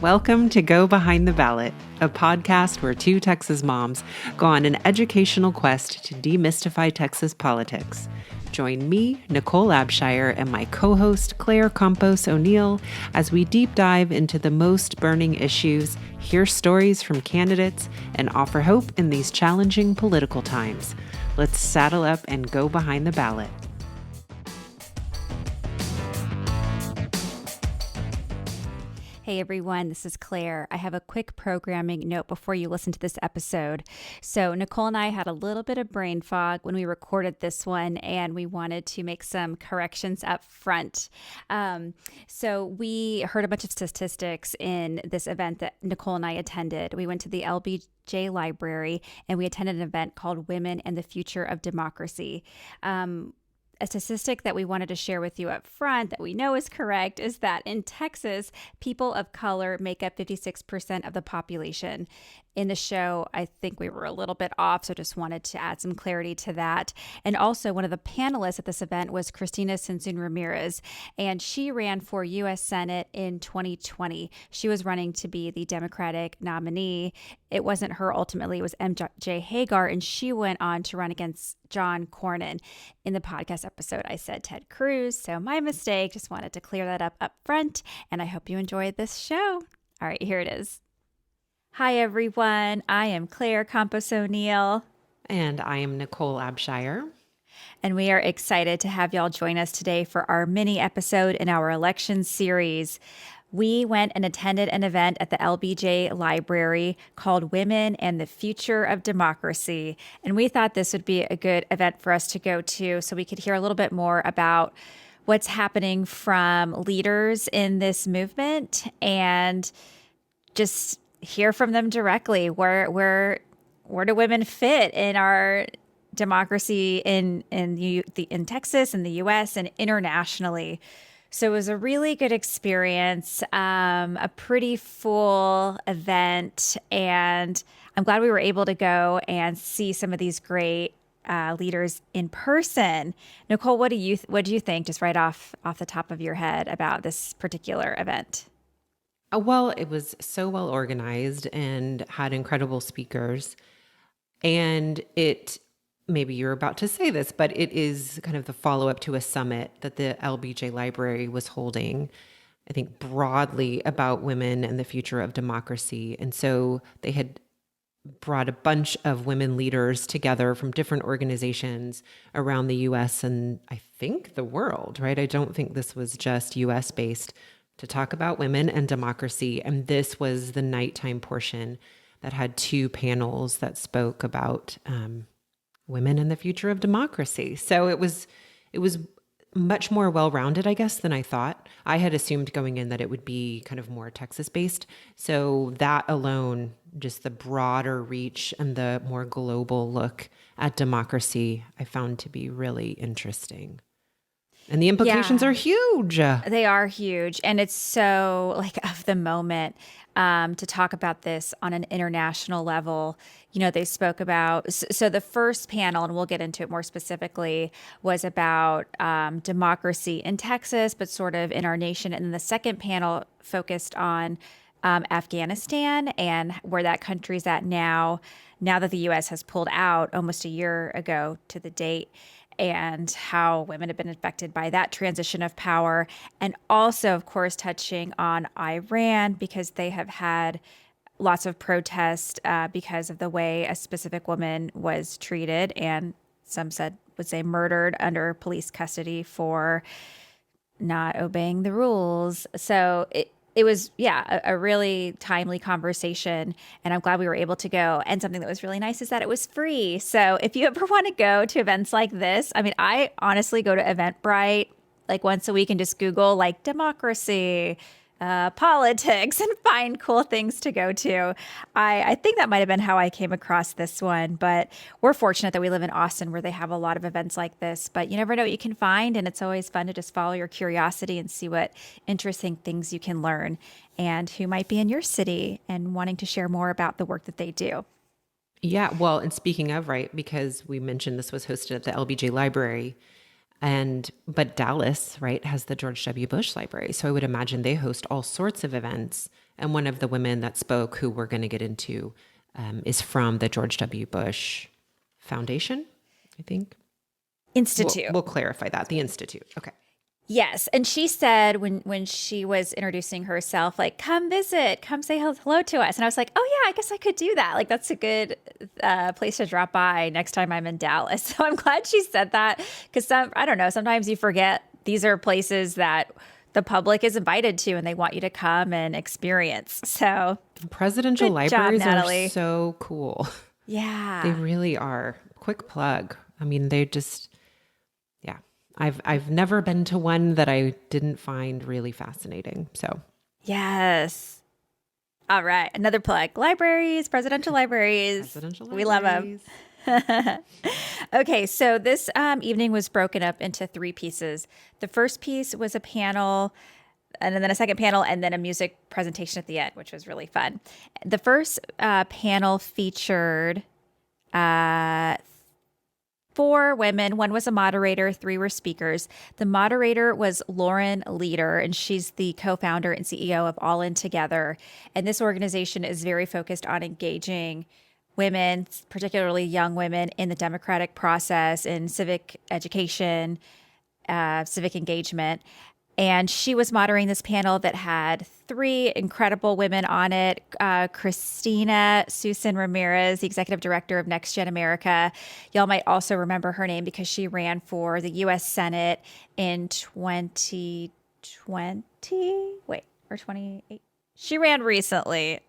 Welcome to Go Behind the Ballot, a podcast where two Texas moms go on an educational quest to demystify Texas politics. Join me, Nicole Abshire, and my co-host Claire Campos O'Neill as we deep dive into the most burning issues, hear stories from candidates, and offer hope in these challenging political times. Let's saddle up and go behind the ballot. Hey everyone, this is Claire. I have a quick programming note before you listen to this episode. So Nicole and I had a little bit of brain fog when we recorded this one, and we wanted to make some corrections up front. So we heard a bunch of statistics in this event that Nicole and I attended. We went to the LBJ Library, and we attended an event called Women and the Future of Democracy. A statistic that we wanted to share with you up front that we know is correct is that in Texas, people of color make up 56% of the population. In the show, I think we were a little bit off, so just wanted to add some clarity to that. And also, one of the panelists at this event was Cristina Sensun Ramirez, and she ran for U.S. Senate in 2020. She was running to be the Democratic nominee. It wasn't her ultimately, it was MJ Hagar, and she went on to run against John Cornyn. In the podcast episode, I said Ted Cruz, so my mistake. Just wanted to clear that up front, and I hope you enjoyed this show. All right, here it is. Hi, everyone. I am Claire Campos O'Neill. And I am Nicole Abshire. And we are excited to have y'all join us today for our mini episode in our election series. We went and attended an event at the LBJ Library called Women and the Future of Democracy. And we thought this would be a good event for us to go to so we could hear a little bit more about what's happening from leaders in this movement and just hear from them directly. Where do women fit in our democracy in Texas, in the U.S., and internationally? So it was a really good experience, a pretty full event, and I'm glad we were able to go and see some of these great leaders in person. Nicole, what do you think, just right off the top of your head, about this particular event? Well, it was so well organized and had incredible speakers. And maybe you're about to say this, but it is kind of the follow-up to a summit that the LBJ Library was holding, I think broadly about women and the future of democracy. And so they had brought a bunch of women leaders together from different organizations around the U.S. and I think the world, right? I don't think this was just U.S. based, to talk about women and democracy. And this was the nighttime portion that had two panels that spoke about women and the future of democracy. So it was much more well-rounded, I guess, than I thought. I had assumed going in that it would be kind of more Texas-based. So that alone, just the broader reach and the more global look at democracy, I found to be really interesting. And the implications are huge. They are huge. And it's so of the moment to talk about this on an international level. You know, they spoke about, so the first panel, and we'll get into it more specifically, was about democracy in Texas, but sort of in our nation. And then the second panel focused on Afghanistan and where that country's at now that the U.S. has pulled out almost a year ago to the date, and how women have been affected by that transition of power. And also, of course, touching on Iran, because they have had lots of protest because of the way a specific woman was treated, and some would say murdered under police custody for not obeying the rules. So it was, a really timely conversation, and I'm glad we were able to go. And something that was really nice is that it was free. So if you ever want to go to events like this, I mean, I honestly go to Eventbrite once a week and just Google democracy, politics, and find cool things to go to. I think that might have been how I came across this one, but we're fortunate that we live in Austin where they have a lot of events like this, but you never know what you can find. And it's always fun to just follow your curiosity and see what interesting things you can learn and who might be in your city and wanting to share more about the work that they do. Yeah. Well, and speaking of, right, because we mentioned this was hosted at the LBJ Library, But Dallas, right, has the George W. Bush Library. So I would imagine they host all sorts of events. And one of the women that spoke, who we're going to get into, is from the George W. Bush Foundation, I think. Institute. We'll clarify that. The Institute. Okay. Yes. And she said when she was introducing herself, like, come visit, come say hello to us. And I was like, oh, yeah, I guess I could do that. Like, that's a good place to drop by next time I'm in Dallas. So I'm glad she said that because I don't know, sometimes you forget these are places that the public is invited to and they want you to come and experience. So Presidential good libraries job, Natalie. are so cool. Yeah. They really are. Quick plug. I mean, they just, yeah. I've never been to one that I didn't find really fascinating. So, Yes. All right. Another plug. Libraries, presidential libraries. presidential We love them. libraries. Okay, so this evening was broken up into three pieces. The first piece was a panel, and then a second panel, and then a music presentation at the end, which was really fun. The first panel featured four women. One was a moderator, three were speakers. The moderator was Lauren Leader, and she's the co-founder and CEO of All In Together. And this organization is very focused on engaging women, particularly young women, in the democratic process, in civic education, civic engagement. And she was moderating this panel that had three incredible women on it. Christina Susan Ramirez, the executive director of Next Gen America. Y'all might also remember her name because she ran for the U.S. Senate in 2020. Wait, or 28? She ran recently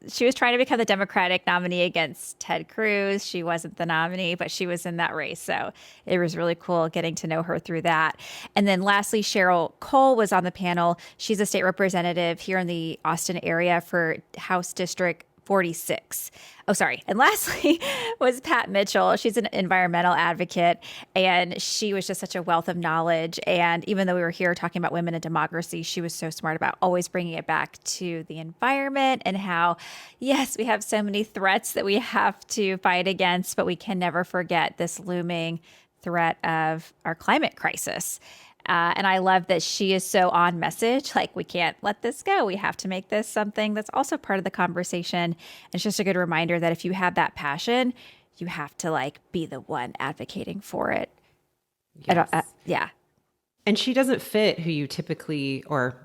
she was trying to become the Democratic nominee against Ted Cruz. She wasn't the nominee, but she was in that race. So it was really cool getting to know her through that. And then lastly, Cheryl Cole was on the panel. She's a state representative here in the Austin area for House District 46. Oh, sorry. And lastly was Pat Mitchell. She's an environmental advocate, and she was just such a wealth of knowledge. And even though we were here talking about women and democracy, she was so smart about always bringing it back to the environment and how, yes, we have so many threats that we have to fight against, but we can never forget this looming threat of our climate crisis. And I love that she is so on message. Like, we can't let this go. We have to make this something that's also part of the conversation. It's just a good reminder that if you have that passion, you have to be the one advocating for it. Yes. Yeah. And she doesn't fit who you typically, or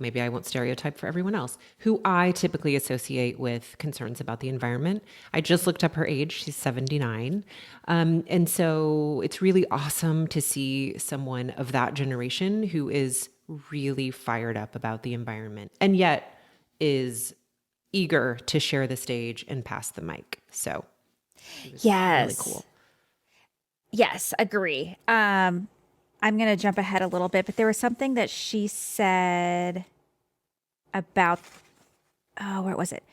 maybe I won't stereotype for everyone else, who I typically associate with concerns about the environment. I just looked up her age. She's 79. And so it's really awesome to see someone of that generation who is really fired up about the environment and yet is eager to share the stage and pass the mic. So it was really cool. Yes, agree. I'm going to jump ahead a little bit, but there was something that she said about, where was it?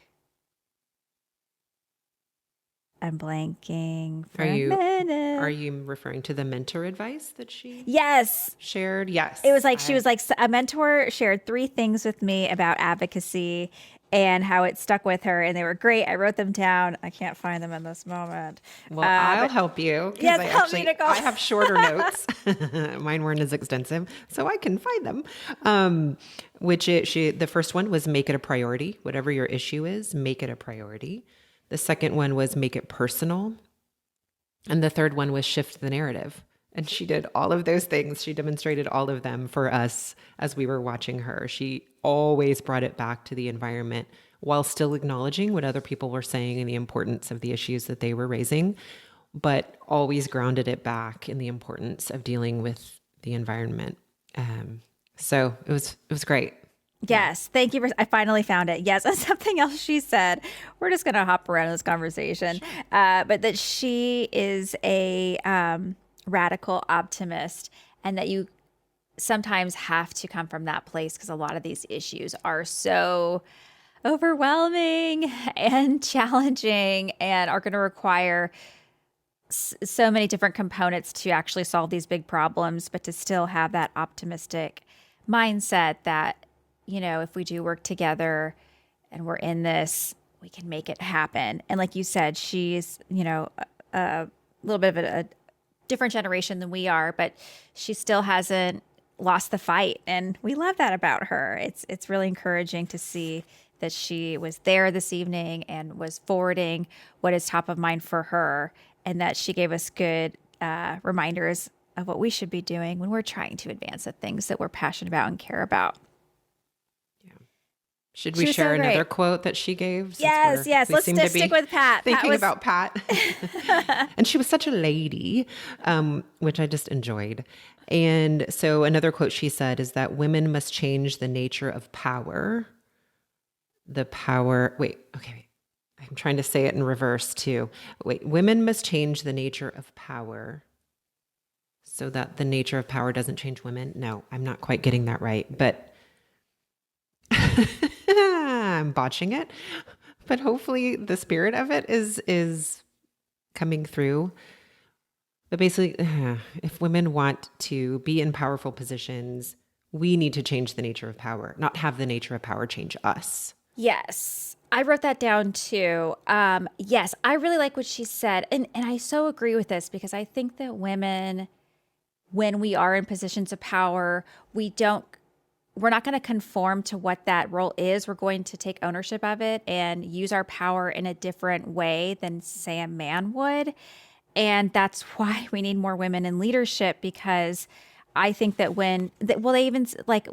I'm blanking for a minute. Are you referring to the mentor advice that she shared? Yes. It was she was like, a mentor shared three things with me about advocacy and how it stuck with her, and they were great. I wrote them down. I can't find them in this moment. Well, I'll help you. Yes, help me, Nicole. I have shorter notes. Mine weren't as extensive, so I can find them. The first one was make it a priority. Whatever your issue is, make it a priority. The second one was make it personal. And the third one was shift the narrative. And she did all of those things. She demonstrated all of them for us as we were watching her. She always brought it back to the environment while still acknowledging what other people were saying and the importance of the issues that they were raising, but always grounded it back in the importance of dealing with the environment. So it was great. Yes. Thank you. I finally found it. Yes. And something else she said, we're just going to hop around this conversation, but that she is a radical optimist and that you sometimes have to come from that place because a lot of these issues are so overwhelming and challenging and are going to require so many different components to actually solve these big problems, but to still have that optimistic mindset that, if we do work together and we're in this, we can make it happen. And like you said, she's, a little bit of a different generation than we are, but she still hasn't lost the fight, and we love that about her. It's really encouraging to see that she was there this evening and was forwarding what is top of mind for her, and that she gave us good reminders of what we should be doing when we're trying to advance the things that we're passionate about and care about. Should She we was so share great. another quote that she gave? Yes, yes. We Let's seem just to be stick with Pat. thinking about Pat. And she was such a lady, which I just enjoyed. And so another quote she said is that women must change the nature of power. Wait. I'm trying to say it in reverse too. Wait, women must change the nature of power so that the nature of power doesn't change women. No, I'm not quite getting that right, but I'm botching it, but hopefully the spirit of it is coming through. But basically, if women want to be in powerful positions, we need to change the nature of power, not have the nature of power change us. Yes. I wrote that down too. Yes, I really like what she said. And I so agree with this, because I think that women, when we are in positions of power, we're not going to conform to what that role is. We're going to take ownership of it and use our power in a different way than, say, a man would. And that's why we need more women in leadership, because I think that they even, like,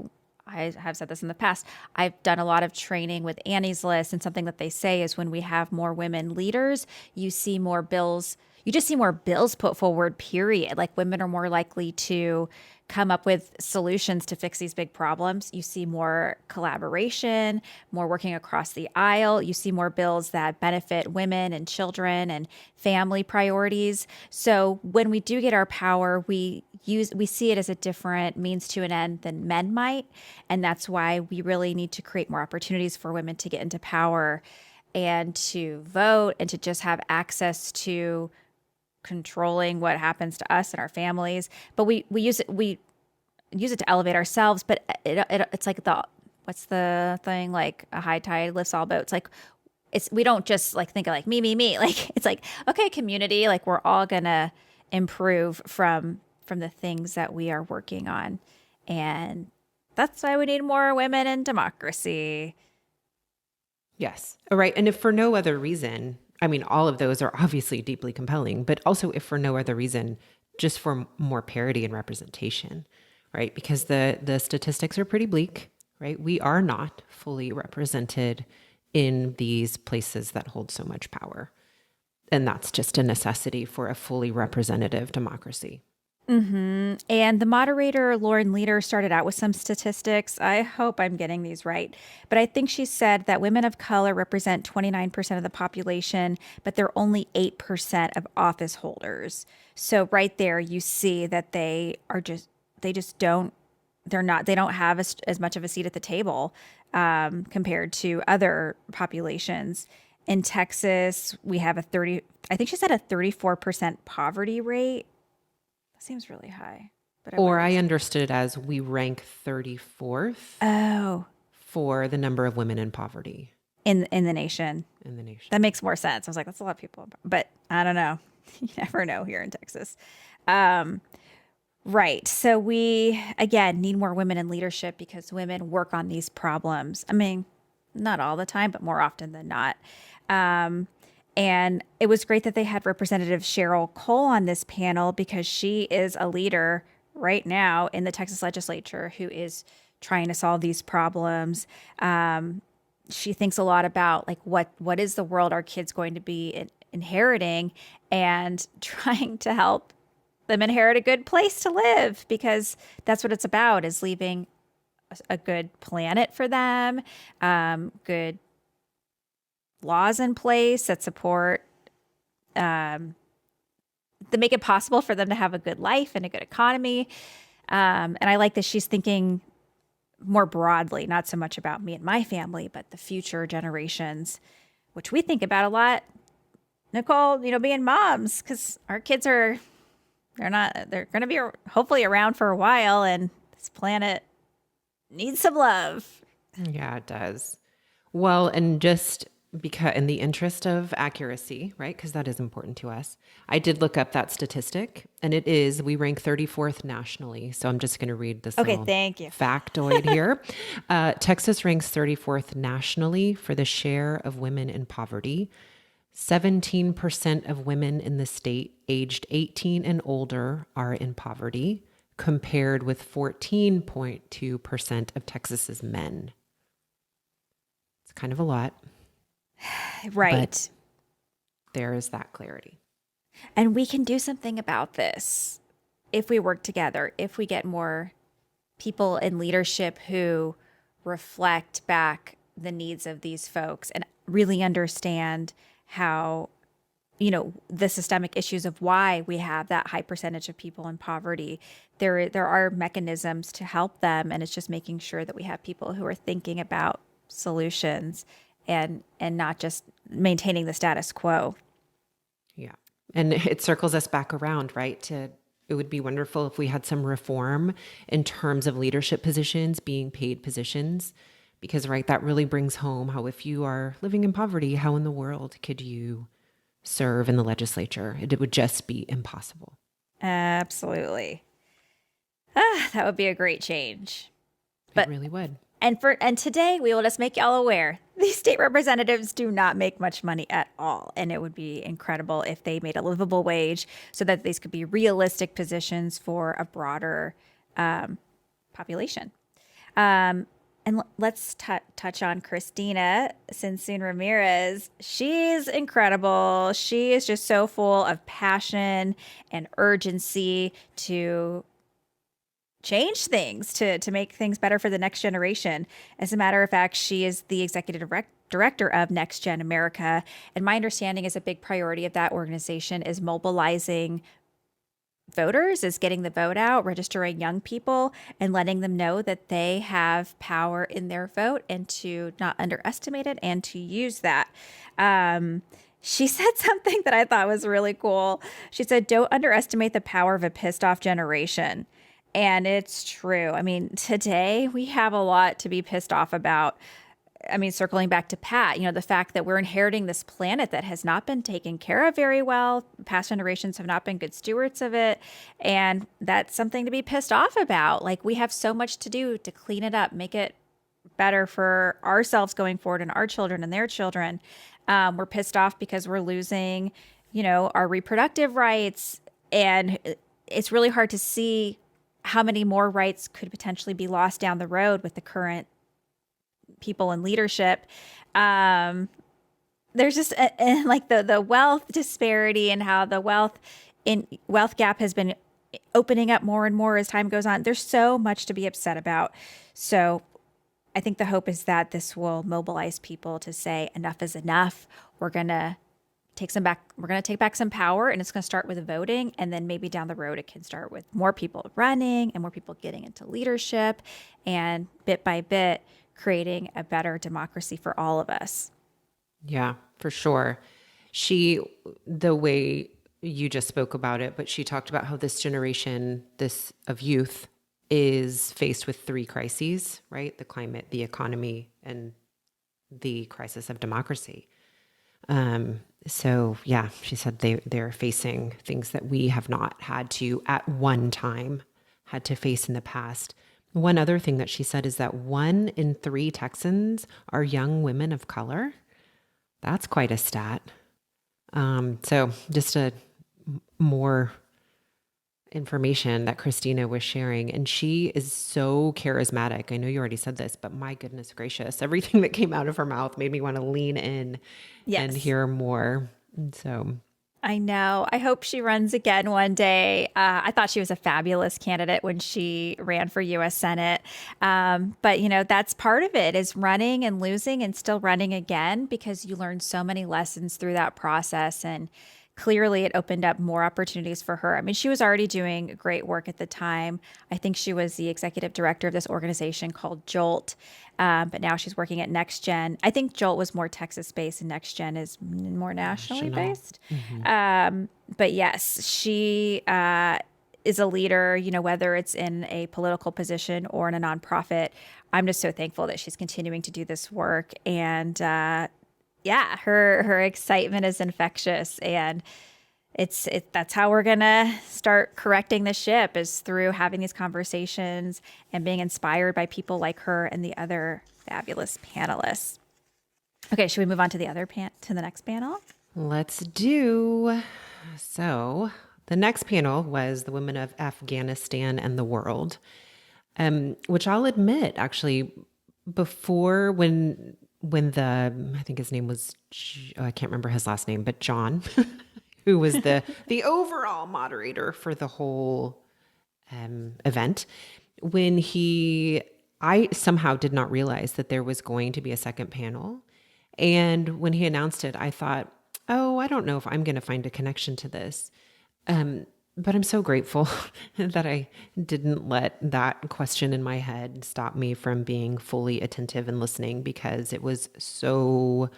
I have said this in the past, I've done a lot of training with Annie's List, and something that they say is when we have more women leaders, you see more bills. You just see more bills put forward, period. Like, women are more likely to come up with solutions to fix these big problems. You see more collaboration, more working across the aisle. You see more bills that benefit women and children and family priorities. So when we do get our power, we see it as a different means to an end than men might. And that's why we really need to create more opportunities for women to get into power and to vote and to just have access to controlling what happens to us and our families. But we use it to elevate ourselves. But it's like what's the thing, like a high tide lifts all boats. Like, we don't just like think of like me. Like, it's like, okay, community, like we're all gonna improve from the things that we are working on. And that's why we need more women in democracy. Yes. All right. And if for no other reason, I mean, all of those are obviously deeply compelling, but also if for no other reason, just for more parity and representation, right? Because the statistics are pretty bleak, right? We are not fully represented in these places that hold so much power. And that's just a necessity for a fully representative democracy. Mm-hmm. And the moderator, Lauren Leader, started out with some statistics. I hope I'm getting these right. But I think she said that women of color represent 29% of the population, but they're only 8% of office holders. So right there, you see that they don't have as much of a seat at the table compared to other populations. In Texas, we have I think she said a 34% poverty rate. Seems really high. But I understood it as we rank 34th for the number of women in poverty. In the nation. In the nation. That makes more sense. I was like, that's a lot of people. But I don't know. You never know here in Texas. Right. So we, again, need more women in leadership because women work on these problems. I mean, not all the time, but more often than not. And it was great that they had Representative Cheryl Cole on this panel, because she is a leader right now in the Texas legislature who is trying to solve these problems. She thinks a lot about like what is the world our kids going to be inheriting, and trying to help them inherit a good place to live, because that's what it's about, is leaving a good planet for them, good laws in place that support, that make it possible for them to have a good life and a good economy. And I like that she's thinking more broadly, not so much about me and my family, but the future generations, which we think about a lot. Nicole, being moms, because our kids they're going to be hopefully around for a while, and this planet needs some love. Yeah, it does. Well, and just because in the interest of accuracy, right? Because that is important to us. I did look up that statistic, and we rank 34th nationally. So I'm just going to read this Okay, little thank you. factoid here. Texas ranks 34th nationally for the share of women in poverty. 17% of women in the state aged 18 and older are in poverty, compared with 14.2% of Texas's men. It's kind of a lot. Right. But there is that clarity. And we can do something about this if we work together, if we get more people in leadership who reflect back the needs of these folks and really understand how, the systemic issues of why we have that high percentage of people in poverty. There are mechanisms to help them, and it's just making sure that we have people who are thinking about solutions and not just maintaining the status quo. Yeah. And it circles us back around, right? It would be wonderful if we had some reform in terms of leadership positions, being paid positions, because, right, that really brings home how if you are living in poverty, how in the world could you serve in the legislature? It would just be impossible. Absolutely. That would be a great change. It But really would. and today we will just make y'all aware these state representatives do not make much money at all, and it would be incredible if they made a livable wage so that these could be realistic positions for a broader population. And let's touch on Christina Sinsoon Ramirez. She's incredible. She is just so full of passion and urgency to change things, to make things better for the next generation. As a matter of fact, she is the executive director of Next Gen America. And my understanding is a big priority of that organization is mobilizing voters, is getting the vote out, registering young people, and letting them know that they have power in their vote and to not underestimate it and to use that. She said something that I thought was really cool. She said, "Don't underestimate the power of a pissed off generation." And it's true. I mean, today we have a lot to be pissed off about. I mean, circling back to Pat, the fact that we're inheriting this planet that has not been taken care of very well. Past generations have not been good stewards of it. And that's something to be pissed off about. Like, we have so much to do to clean it up, make it better for ourselves going forward and our children and their children. We're pissed off because we're losing, our reproductive rights. And it's really hard to see how many more rights could potentially be lost down the road with the current people in leadership. There's just like the wealth disparity and how the wealth gap has been opening up more and more as time goes on. There's so much to be upset about. So I think the hope is that this will mobilize people to say enough is enough. We're going to take back some power, and it's going to start with voting. And then maybe down the road, it can start with more people running and more people getting into leadership, and bit by bit, creating a better democracy for all of us. Yeah, for sure. The way you just spoke about it, but she talked about how this generation, this of youth, is faced with three crises, right? The climate, the economy, and the crisis of democracy. So yeah, she said they're facing things that we have not had to at one time had to face in the past. One other thing that she said is that 1 in 3 Texans are young women of color. That's quite a stat. So just more information that Christina was sharing. And she is so charismatic. I know you already said this, but my goodness gracious, everything that came out of her mouth made me want to lean in and hear more. So I know. I hope she runs again one day. I thought she was a fabulous candidate when she ran for U.S. Senate. But, that's part of it, is running and losing and still running again, because you learn so many lessons through that process. And clearly it opened up more opportunities for her. I mean, she was already doing great work at the time. I think she was the executive director of this organization called Jolt. But now she's working at Next Gen. I think Jolt was more Texas-based and Next Gen is more nationally based. Mm-hmm. But yes, she is a leader, whether it's in a political position or in a nonprofit. I'm just so thankful that she's continuing to do this work. And Yeah, her excitement is infectious, and that's how we're gonna start correcting the ship, is through having these conversations and being inspired by people like her and the other fabulous panelists. Okay, should we move on to the next panel? Let's do. So, the next panel was the women of Afghanistan and the world, which I'll admit, actually, before when the I think his name was I can't remember his last name, but John, who was the overall moderator for the whole event, when I somehow did not realize that there was going to be a second panel. And when he announced it, I thought, oh, I don't know if I'm going to find a connection to this. But I'm so grateful that I didn't let that question in my head stop me from being fully attentive and listening, because it was so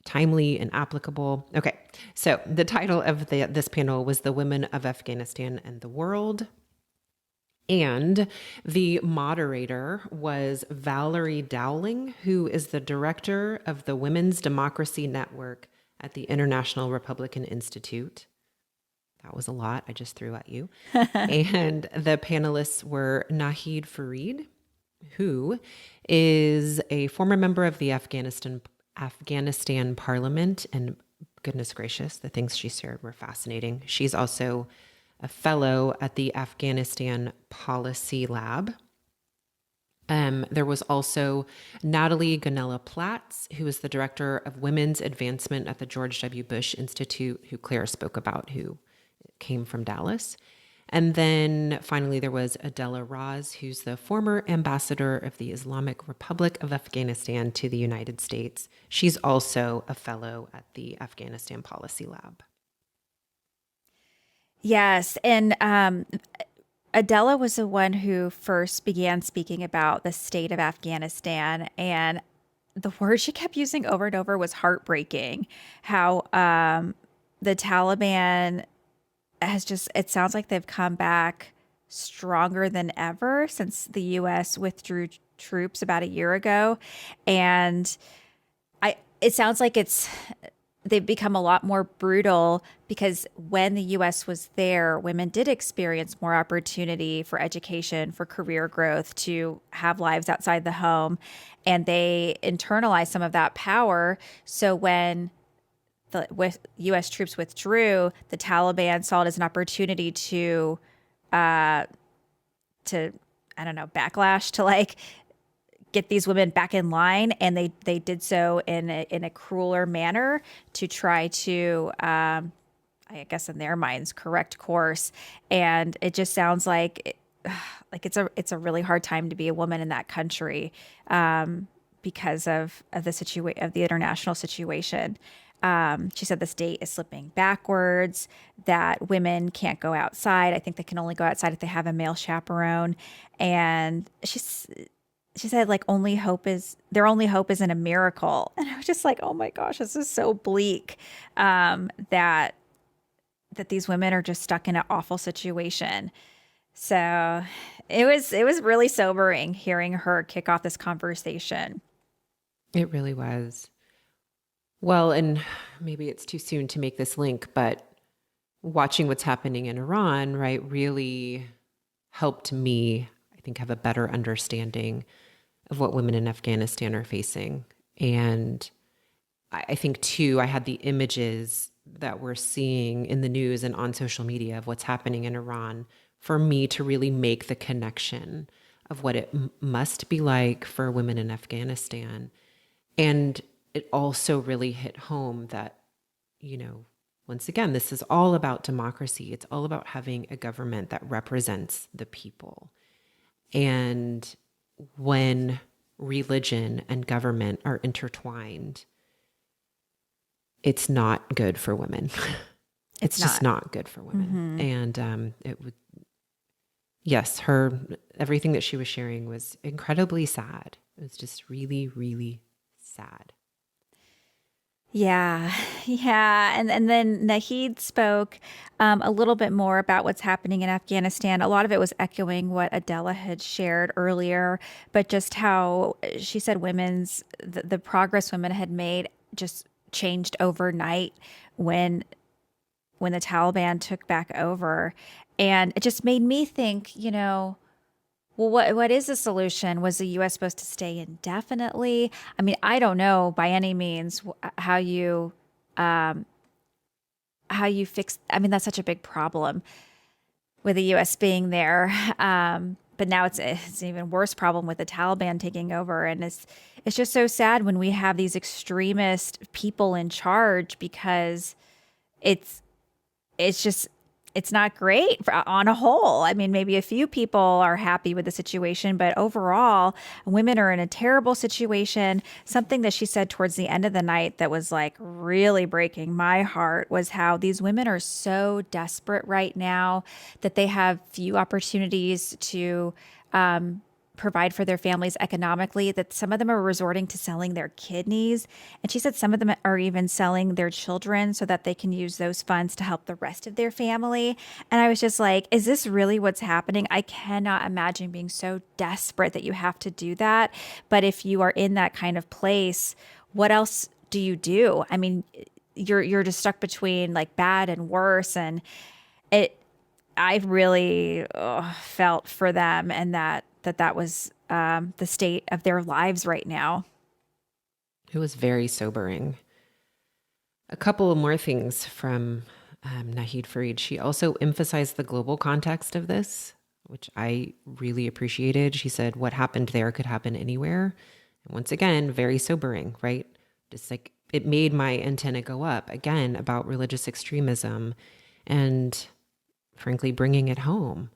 timely and applicable. Okay, so the title of this panel was The Women of Afghanistan and the World. And the moderator was Valerie Dowling, who is the director of the Women's Democracy Network at the International Republican Institute. That was a lot I just threw at you. And the panelists were Nahid Farid, who is a former member of the Afghanistan Parliament, and goodness gracious, the things she shared were fascinating. She's also a fellow at the Afghanistan Policy Lab. There was also Natalie Gonella Platts, who is the director of women's advancement at the George W. Bush Institute, who Claire spoke about, who came from Dallas. And then finally, there was Adela Raz, who's the former ambassador of the Islamic Republic of Afghanistan to the United States. She's also a fellow at the Afghanistan Policy Lab. Yes, and Adela was the one who first began speaking about the state of Afghanistan, and the word she kept using over and over was heartbreaking. How the Taliban it sounds like they've come back stronger than ever since the U.S. withdrew troops about a year ago. And it sounds like they've become a lot more brutal, because when the U.S. was there, women did experience more opportunity for education, for career growth, to have lives outside the home, and they internalized some of that power. So when the U.S. troops withdrew, the Taliban saw it as an opportunity to I don't know, backlash, to like get these women back in line, and they did so in a crueler manner to try to, I guess in their minds, correct course. And it just sounds like it's a really hard time to be a woman in that country, because of the international situation. She said the state is slipping backwards, that women can't go outside. I think they can only go outside if they have a male chaperone. And she said, like, their only hope is in a miracle. And I was just like, oh my gosh, this is so bleak, that these women are just stuck in an awful situation. So it was really sobering hearing her kick off this conversation. It really was. Well, and maybe it's too soon to make this link, but watching what's happening in Iran, right, really helped me, I think, have a better understanding of what women in Afghanistan are facing. And I think, too, I had the images that we're seeing in the news and on social media of what's happening in Iran for me to really make the connection of what it must be like for women in Afghanistan. And it also really hit home that, once again, this is all about democracy. It's all about having a government that represents the people. And when religion and government are intertwined, it's not good for women. It's just not good for women. Mm-hmm. And yes, everything that she was sharing was incredibly sad. It was just really, really sad. Yeah. And then Nahid spoke a little bit more about what's happening in Afghanistan. A lot of it was echoing what Adela had shared earlier, but just how she said the progress women had made just changed overnight when the Taliban took back over. And it just made me think, well, what is the solution? Was the U.S. supposed to stay indefinitely? I mean, I don't know by any means how you fix. I mean, that's such a big problem with the U.S. being there. But now it's an even worse problem with the Taliban taking over, and it's just so sad when we have these extremist people in charge, because it's it's just it's not great on a whole. I mean, maybe a few people are happy with the situation, but overall, women are in a terrible situation. Something that she said towards the end of the night that was like really breaking my heart was how these women are so desperate right now that they have few opportunities to provide for their families economically, that some of them are resorting to selling their kidneys. And she said some of them are even selling their children so that they can use those funds to help the rest of their family. And I was just like, is this really what's happening? I cannot imagine being so desperate that you have to do that. But if you are in that kind of place, what else do you do? I mean, you're just stuck between like bad and worse. And I really felt for them, and that was the state of their lives right now. It was very sobering. A couple of more things from Nahid Farid. She also emphasized the global context of this, which I really appreciated. She said what happened there could happen anywhere. And once again, very sobering, right? Just like it made my antenna go up again about religious extremism and frankly bringing it home.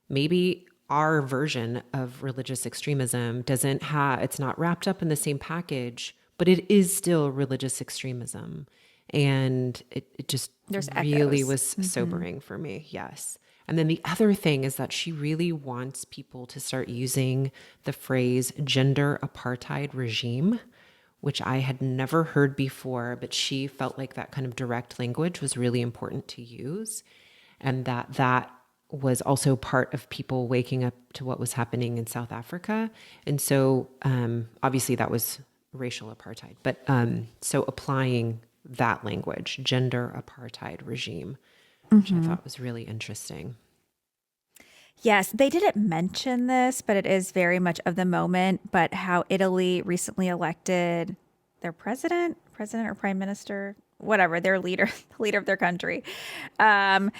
Maybe our version of religious extremism it's not wrapped up in the same package, but it is still religious extremism. And it just There's really echoes. was sobering for me. Yes. And then the other thing is that she really wants people to start using the phrase gender apartheid regime, which I had never heard before, but she felt like that kind of direct language was really important to use. And that was also part of people waking up to what was happening in South Africa. And so obviously that was racial apartheid, but so applying that language, gender apartheid regime, which I thought was really interesting. Yes, they didn't mention this, but it is very much of the moment. But how Italy recently elected their president or prime minister, whatever, their leader, the leader of their country, and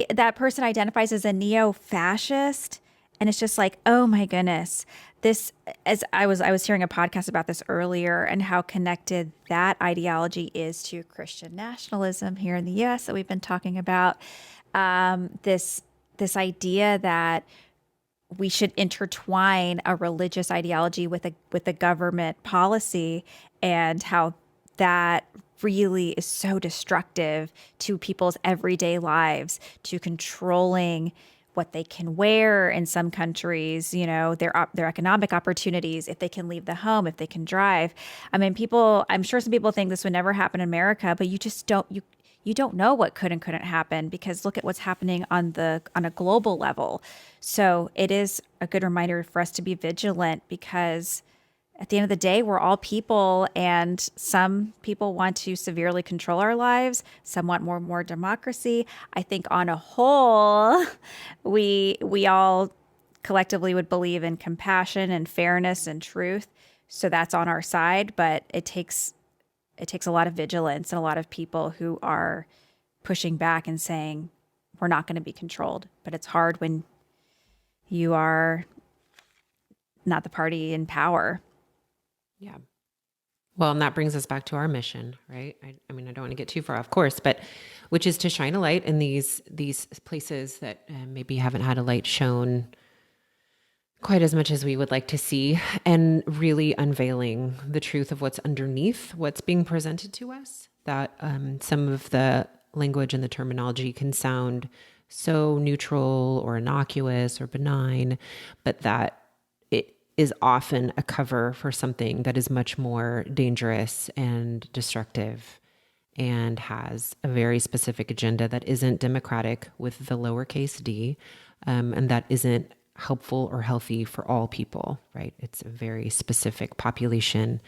that person identifies as a neo-fascist, and it's just like, oh my goodness, this. As I was hearing a podcast about this earlier, and how connected that ideology is to Christian nationalism here in the U.S. that we've been talking about. This idea that we should intertwine a religious ideology with a government policy, and how that really is so destructive to people's everyday lives, to controlling what they can wear in some countries, their economic opportunities, if they can leave the home, if they can drive. I mean, I'm sure some people think this would never happen in America, but you just you don't know what could and couldn't happen, because look at what's happening on a global level. So it is a good reminder for us to be vigilant, because at the end of the day, we're all people, and some people want to severely control our lives. Some want more democracy. I think on a whole, we all collectively would believe in compassion and fairness and truth. So that's on our side, but it takes a lot of vigilance and a lot of people who are pushing back and saying, we're not going to be controlled. But it's hard when you are not the party in power. Yeah. Well, and that brings us back to our mission, right? I mean, I don't want to get too far off course, but which is to shine a light in these places that maybe haven't had a light shown quite as much as we would like to see, and really unveiling the truth of what's underneath what's being presented to us. That some of the language and the terminology can sound so neutral or innocuous or benign, but that it is often a cover for something that is much more dangerous and destructive, and has a very specific agenda that isn't democratic with the lowercase d, and that isn't helpful or healthy for all people, right? It's a very specific population.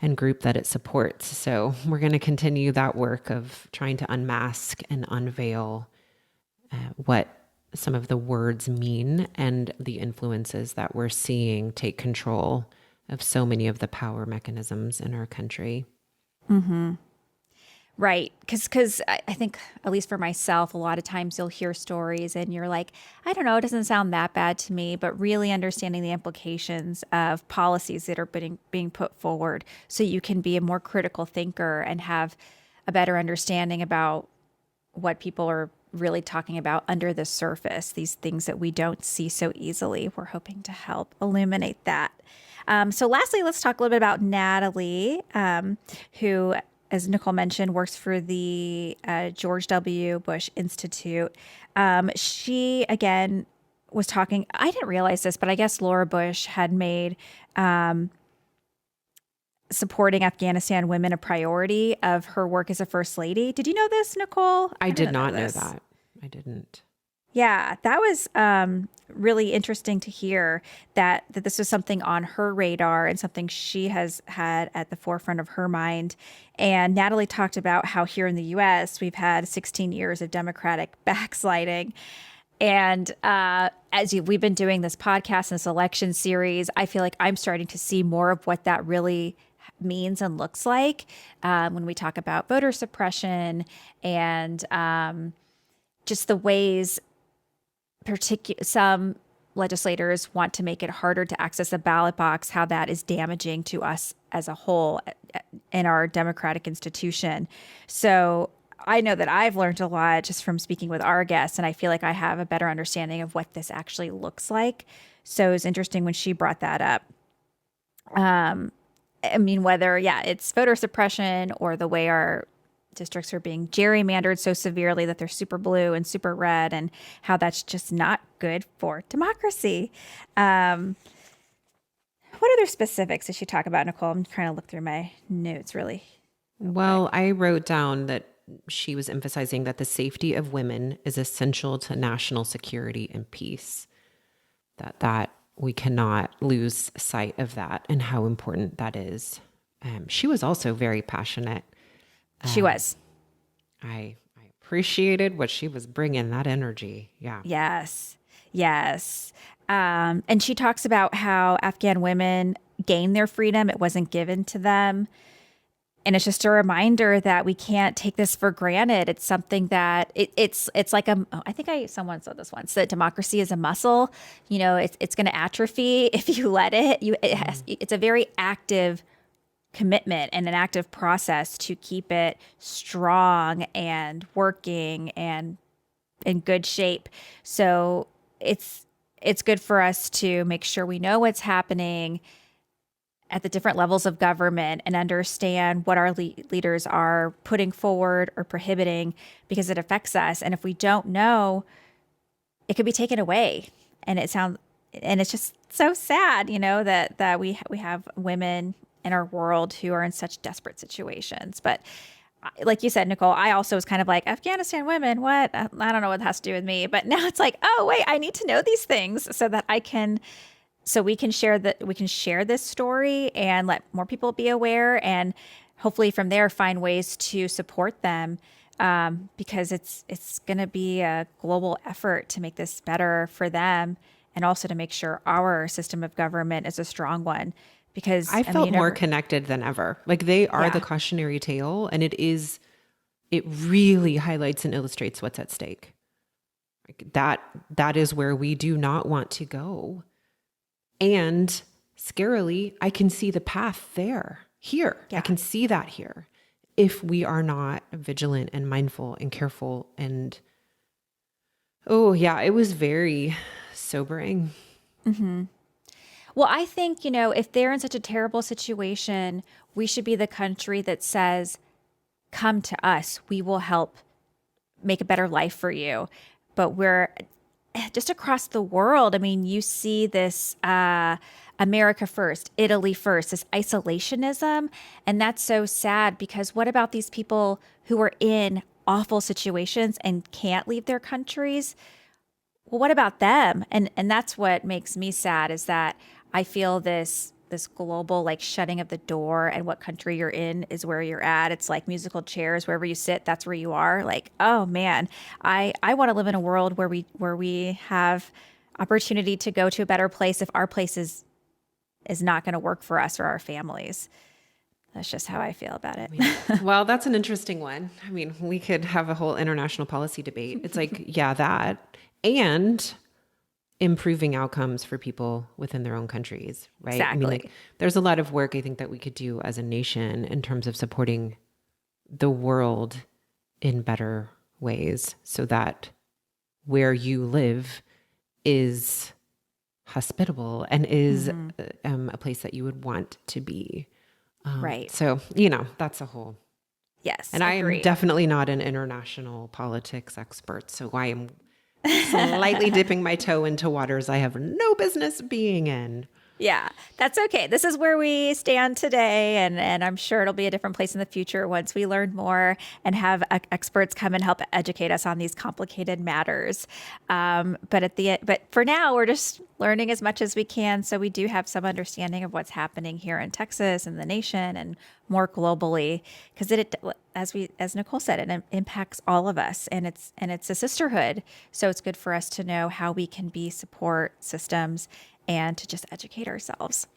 and group that it supports. So we're going to continue that work of trying to unmask and unveil what some of the words mean and the influences that we're seeing take control of so many of the power mechanisms in our country. Right. Because I think, at least for myself, a lot of times you'll hear stories and you're like, I don't know, it doesn't sound that bad to me, but really understanding the implications of policies that are being put forward so you can be a more critical thinker and have a better understanding about what people are really talking about under the surface, these things that we don't see so easily. We're hoping to help illuminate that. So lastly, let's talk a little bit about Natalie, who, as Nicole mentioned, works for the George W. Bush Institute. She, again, was talking, I didn't realize this, but I guess Laura Bush had made supporting Afghanistan women a priority of her work as a first lady. Did you know this, Nicole? I did not know this. that. I didn't. Yeah, that was really interesting to hear that this was something on her radar and something she has had at the forefront of her mind. And Natalie talked about how here in the U.S. we've had 16 years of Democratic backsliding. And we've been doing this podcast and this election series, I feel like I'm starting to see more of what that really means and looks like when we talk about voter suppression and just the ways some legislators want to make it harder to access the ballot box, how that is damaging to us as a whole in our democratic institution. So I know that I've learned a lot just from speaking with our guests, and I feel like I have a better understanding of what this actually looks like. So it was interesting when she brought that up. I mean, whether, it's voter suppression or the way our districts are being gerrymandered so severely that they're super blue and super red, and how that's just not good for democracy. What other specifics did she talk about, Nicole? I'm trying to look through my notes really. Well, I wrote down that she was emphasizing that the safety of women is essential to national security and peace. That we cannot lose sight of that and how important that is. She was also very passionate. She was. I appreciated what she was bringing, that energy. Yeah. Yes. And she talks about how Afghan women gained their freedom. It wasn't given to them. And it's just a reminder that we can't take this for granted. It's something that it's like I think someone said this once, that democracy is a muscle. You know, it's going to atrophy if you let it. It's a very active commitment and an active process to keep it strong and working and in good shape. So it's good for us to make sure we know what's happening at the different levels of government and understand what our leaders are putting forward or prohibiting, because it affects us. And if we don't know, it could be taken away. And it's just so sad, that we have women in our world who are in such desperate situations. But like you said, Nicole, I also was kind of like, Afghanistan women, what? I don't know what that has to do with me. But now it's like, oh, wait, I need to know these things so that we can share this story and let more people be aware, and hopefully from there find ways to support them, because it's going to be a global effort to make this better for them, and also to make sure our system of government is a strong one. Because I felt more connected than ever. Like, they are the cautionary tale, and it really highlights and illustrates what's at stake. Like that is where we do not want to go. And scarily, I can see the path here. Yeah. I can see that here. If we are not vigilant and mindful and careful. And it was very sobering. Mm-hmm. Well, I think, if they're in such a terrible situation, we should be the country that says, come to us. We will help make a better life for you. But we're just across the world. I mean, you see this America first, Italy first, this isolationism. And that's so sad, because what about these people who are in awful situations and can't leave their countries? Well, what about them? And that's what makes me sad, is that I feel this this global like shutting of the door, and what country you're in is where you're at. It's like musical chairs, wherever you sit, that's where you are. Like, oh man, I want to live in a world where we have opportunity to go to a better place if our place is not going to work for us or our families. That's just how I feel about it. Well, that's an interesting one. I mean, we could have a whole international policy debate. It's like, yeah, that, and improving outcomes for people within their own countries, right? Exactly. I mean, like, there's a lot of work I think that we could do as a nation in terms of supporting the world in better ways so that where you live is hospitable and is a place that you would want to be. Right. So, that's a whole. Yes. And I am definitely not an international politics expert. So I am slightly dipping my toe into waters I have no business being in. Yeah, that's okay. This is where we stand today, and I'm sure it'll be a different place in the future once we learn more and have experts come and help educate us on these complicated matters. But for now, we're just learning as much as we can, so we do have some understanding of what's happening here in Texas and the nation and more globally, because as Nicole said, it impacts all of us, and it's a sisterhood. So it's good for us to know how we can be support systems and to just educate ourselves.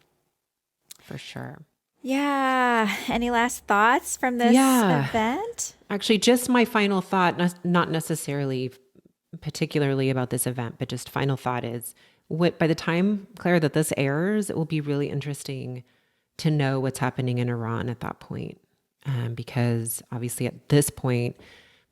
For sure. Yeah. Any last thoughts from this event? Actually, just my final thought, not necessarily particularly about this event, but just final thought is, by the time, Claire, that this airs, it will be really interesting to know what's happening in Iran at that point. Because obviously at this point,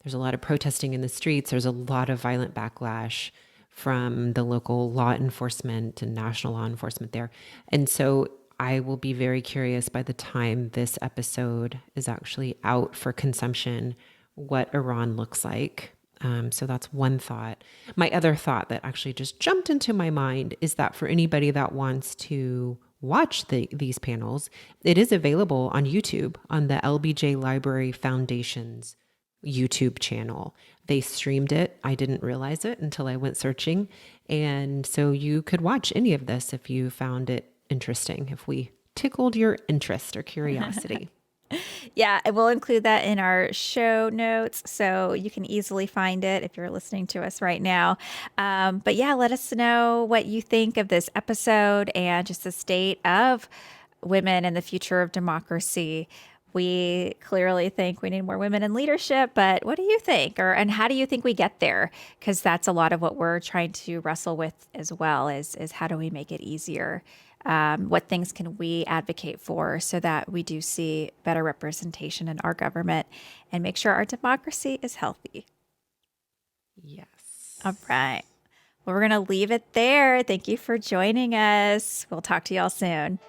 there's a lot of protesting in the streets. There's a lot of violent backlash from the local law enforcement and national law enforcement there. And so I will be very curious by the time this episode is actually out for consumption, what Iran looks like. So that's one thought. My other thought that actually just jumped into my mind is that for anybody that wants to watch these panels, it is available on YouTube on the LBJ Library Foundation's YouTube channel. They streamed it. I didn't realize it until I went searching. And so you could watch any of this if you found it interesting, if we tickled your interest or curiosity. Yeah, and we'll include that in our show notes so you can easily find it if you're listening to us right now. But yeah, let us know what you think of this episode and just the state of women and the future of democracy. We clearly think we need more women in leadership, but what do you think? And how do you think we get there? Because that's a lot of what we're trying to wrestle with as well, is how do we make it easier? What things can we advocate for so that we do see better representation in our government and make sure our democracy is healthy? Yes. All right. Well, we're going to leave it there. Thank you for joining us. We'll talk to y'all soon.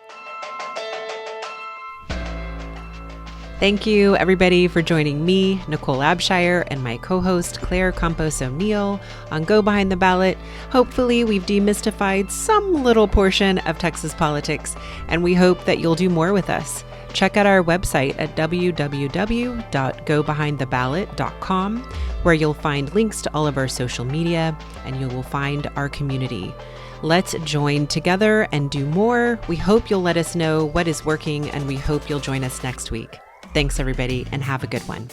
Thank you, everybody, for joining me, Nicole Abshire, and my co-host, Claire Campos O'Neill, on Go Behind the Ballot. Hopefully, we've demystified some little portion of Texas politics, and we hope that you'll do more with us. Check out our website at www.gobehindtheballot.com, where you'll find links to all of our social media, and you will find our community. Let's join together and do more. We hope you'll let us know what is working, and we hope you'll join us next week. Thanks, everybody, and have a good one.